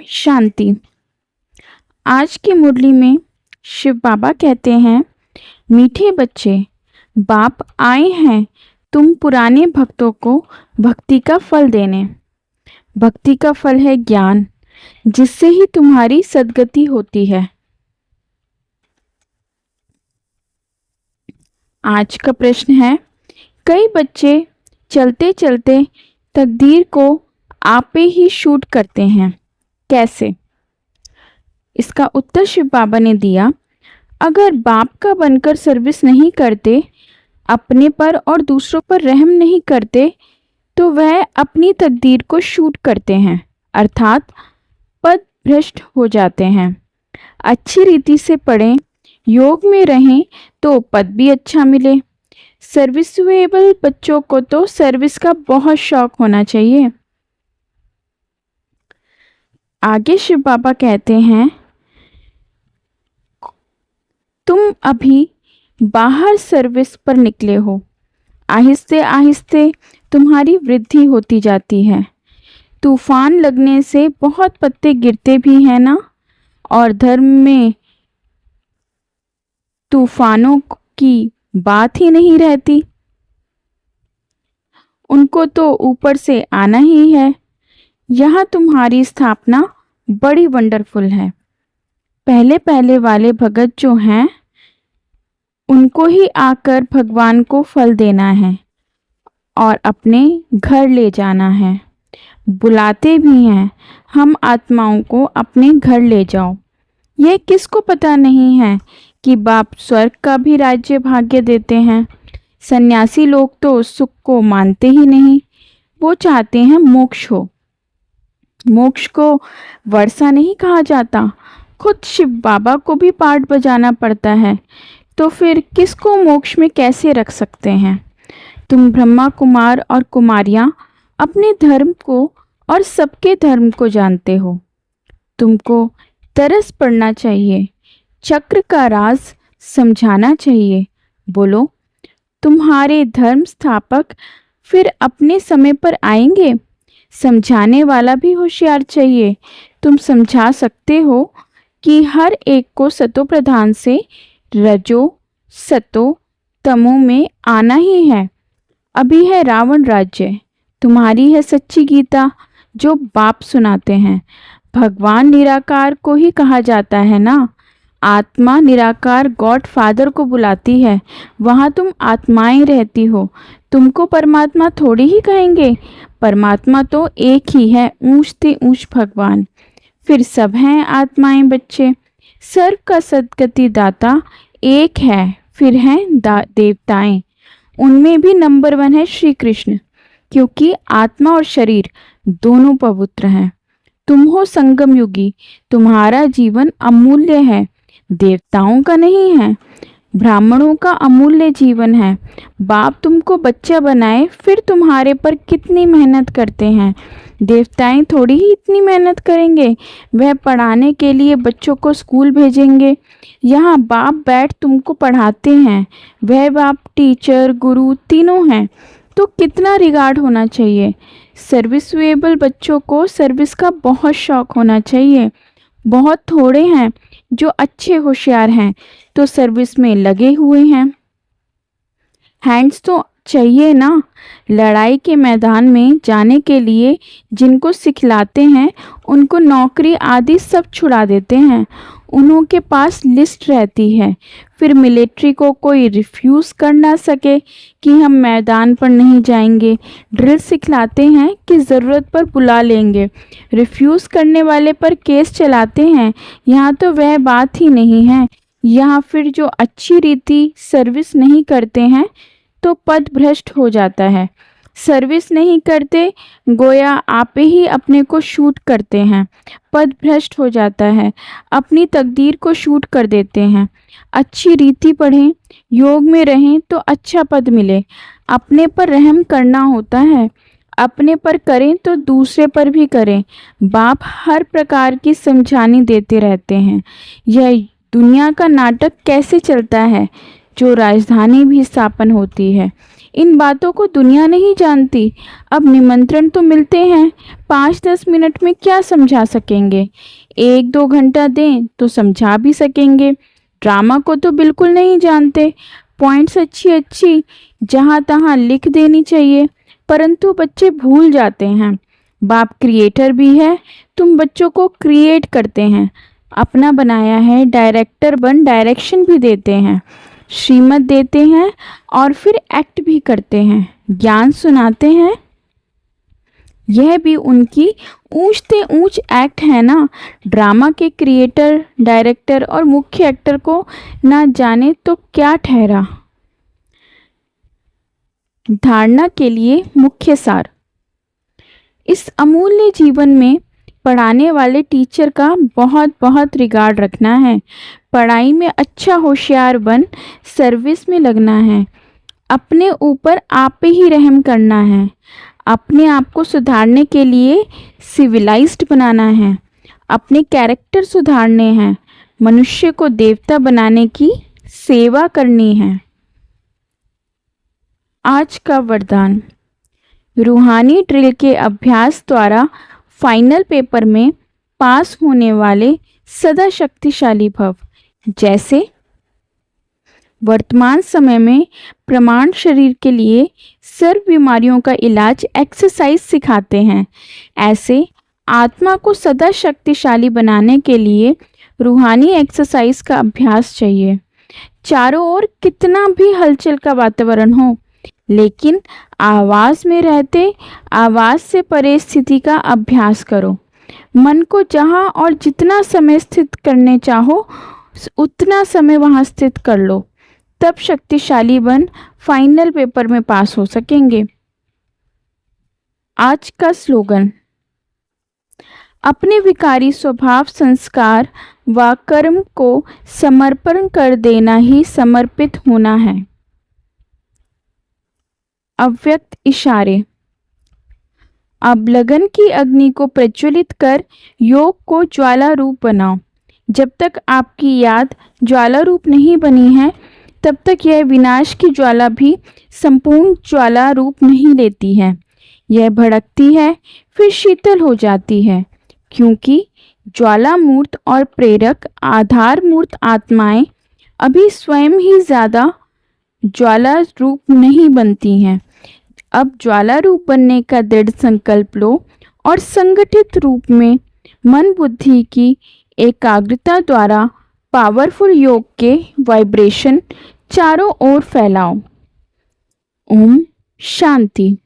शांति। आज की मुरली में शिव बाबा कहते हैं, मीठे बच्चे, बाप आए हैं तुम पुराने भक्तों को भक्ति का फल देने। भक्ति का फल है ज्ञान, जिससे ही तुम्हारी सद्गति होती है। आज का प्रश्न है, कई बच्चे चलते चलते तकदीर को आपे ही शूट करते हैं, कैसे? इसका उत्तर शिव बाबा ने दिया, अगर बाप का बनकर सर्विस नहीं करते, अपने पर और दूसरों पर रहम नहीं करते, तो वह अपनी तकदीर को शूट करते हैं, अर्थात पद भ्रष्ट हो जाते हैं। अच्छी रीति से पढ़ें, योग में रहें तो पद भी अच्छा मिले। सर्विसेबल बच्चों को तो सर्विस का बहुत शौक होना चाहिए। आगे शिव बाबा कहते हैं, तुम अभी बाहर सर्विस पर निकले हो, आहिस्ते आहिस्ते तुम्हारी वृद्धि होती जाती है। तूफान लगने से बहुत पत्ते गिरते भी हैं ना, और धर्म में तूफानों की बात ही नहीं रहती, उनको तो ऊपर से आना ही है। यहाँ तुम्हारी स्थापना बड़ी वंडरफुल है। पहले पहले वाले भगत जो हैं, उनको ही आकर भगवान को फल देना है और अपने घर ले जाना है। बुलाते भी हैं, हम आत्माओं को अपने घर ले जाओ। यह किसको पता नहीं है कि बाप स्वर्ग का भी राज्य भाग्य देते हैं। सन्यासी लोग तो सुख को मानते ही नहीं, वो चाहते हैं मोक्ष हो। मोक्ष को वर्षा नहीं कहा जाता, खुद शिव बाबा को भी पाठ बजाना पड़ता है, तो फिर किसको मोक्ष में कैसे रख सकते हैं? तुम ब्रह्मा कुमार और कुमारियाँ अपने धर्म को और सबके धर्म को जानते हो। तुमको तरस पड़ना चाहिए, चक्र का राज समझाना चाहिए। बोलो, तुम्हारे धर्म स्थापक फिर अपने समय पर आएंगे। समझाने वाला भी होशियार चाहिए। तुम समझा सकते हो कि हर एक को सतो प्रधान से रजो सतो तमो में आना ही है। अभी है रावण राज्य, तुम्हारी है सच्ची गीता जो बाप सुनाते हैं। भगवान निराकार को ही कहा जाता है ना। आत्मा निराकार गॉड फादर को बुलाती है, वहाँ तुम आत्माएं रहती हो। तुमको परमात्मा थोड़ी ही कहेंगे, परमात्मा तो एक ही है, ऊंच ते ऊंच भगवान। फिर सब हैं आत्माएं बच्चे। सर्व का सद्गति दाता एक है, फिर हैं देवताएं। उनमें भी नंबर 1 है श्री कृष्ण, क्योंकि आत्मा और शरीर दोनों पवित्र हैं। तुम हो संगम युगी, तुम्हारा जीवन अमूल्य है, देवताओं का नहीं है। ब्राह्मणों का अमूल्य जीवन है। बाप तुमको बच्चा बनाए, फिर तुम्हारे पर कितनी मेहनत करते हैं। देवताएं थोड़ी ही इतनी मेहनत करेंगे, वह पढ़ाने के लिए बच्चों को स्कूल भेजेंगे। यहाँ बाप बैठ तुमको पढ़ाते हैं, वह बाप टीचर गुरु तीनों हैं, तो कितना रिगार्ड होना चाहिए। सर्विसेबल बच्चों को सर्विस का बहुत शौक होना चाहिए। बहुत थोड़े हैं जो अच्छे होशियार हैं तो सर्विस में लगे हुए हैं। हैंड्स तो चाहिए ना। लड़ाई के मैदान में जाने के लिए जिनको सिखलाते हैं, उनको नौकरी आदि सब छुड़ा देते हैं। उन्हों के पास लिस्ट रहती है। फिर मिलिट्री को कोई रिफ्यूज़ कर ना सके कि हम मैदान पर नहीं जाएंगे। ड्रिल सिखलाते हैं कि ज़रूरत पर बुला लेंगे। रिफ्यूज़ करने वाले पर केस चलाते हैं। यहाँ तो वह बात ही नहीं है। यहाँ फिर जो अच्छी रीति सर्विस नहीं करते हैं तो पद भ्रष्ट हो जाता है। सर्विस नहीं करते, गोया आपे ही अपने को शूट करते हैं, पद भ्रष्ट हो जाता है, अपनी तकदीर को शूट कर देते हैं। अच्छी रीति पढ़ें, योग में रहें तो अच्छा पद मिले। अपने पर रहम करना होता है, अपने पर करें तो दूसरे पर भी करें। बाप हर प्रकार की समझानी देते रहते हैं। यह दुनिया का नाटक कैसे चलता है, जो राजधानी भी स्थापन होती है। इन बातों को दुनिया नहीं जानती। अब निमंत्रण तो मिलते हैं, 5-10 मिनट में क्या समझा सकेंगे? 1-2 घंटा दें तो समझा भी सकेंगे। ड्रामा को तो बिल्कुल नहीं जानते। पॉइंट्स अच्छी अच्छी जहाँ तहाँ लिख देनी चाहिए, परंतु बच्चे भूल जाते हैं। बाप क्रिएटर भी है, तुम बच्चों को क्रिएट करते हैं, अपना बनाया है। डायरेक्टर बन डायरेक्शन भी देते हैं, श्रीमत देते हैं और फिर एक्ट भी करते हैं, ज्ञान सुनाते हैं। यह भी उनकी ऊंचते ऊंच एक्ट है ना। ड्रामा के क्रिएटर, डायरेक्टर और मुख्य एक्टर को ना जाने तो क्या ठहरा। धारणा के लिए मुख्य सार। इस अमूल्य जीवन में पढ़ाने वाले टीचर का बहुत बहुत रिगार्ड रखना है। पढ़ाई में अच्छा होशियार बन सर्विस में लगना है। अपने ऊपर आप पे ही रहम करना है। अपने आप को सुधारने के लिए सिविलाइज्ड बनाना है। अपने कैरेक्टर सुधारने हैं। मनुष्य को देवता बनाने की सेवा करनी है। आज का वरदान। रूहानी ड्रिल के अभ्यास द्वारा फाइनल पेपर में पास होने वाले सदा शक्तिशाली भव। जैसे वर्तमान समय में प्रमाण शरीर के लिए सर्व बीमारियों का इलाज एक्सरसाइज सिखाते हैं, ऐसे आत्मा को सदा शक्तिशाली बनाने के लिए रूहानी एक्सरसाइज का अभ्यास चाहिए। चारों ओर कितना भी हलचल का वातावरण हो, लेकिन आवाज़ में रहते आवाज़ से परे स्थिति का अभ्यास करो। मन को जहाँ और जितना समय स्थित करने चाहो उतना समय वहाँ स्थित कर लो, तब शक्तिशाली बन फाइनल पेपर में पास हो सकेंगे। आज का स्लोगन। अपने विकारी स्वभाव, संस्कार व कर्म को समर्पण कर देना ही समर्पित होना है। अव्यक्त इशारे। अब लगन की अग्नि को प्रज्वलित कर योग को ज्वाला रूप बनाओ। जब तक आपकी याद ज्वाला रूप नहीं बनी है, तब तक यह विनाश की ज्वाला भी संपूर्ण ज्वाला रूप नहीं लेती है। यह भड़कती है, फिर शीतल हो जाती है, क्योंकि ज्वाला मूर्त और प्रेरक आधार मूर्त आत्माएं अभी स्वयं ही ज़्यादा ज्वाला रूप नहीं बनती हैं। अब ज्वाला रूप बनने का दृढ़ संकल्प लो और संगठित रूप में मन बुद्धि की एकाग्रता द्वारा पावरफुल योग के वाइब्रेशन चारों ओर फैलाओ। ओम शांति।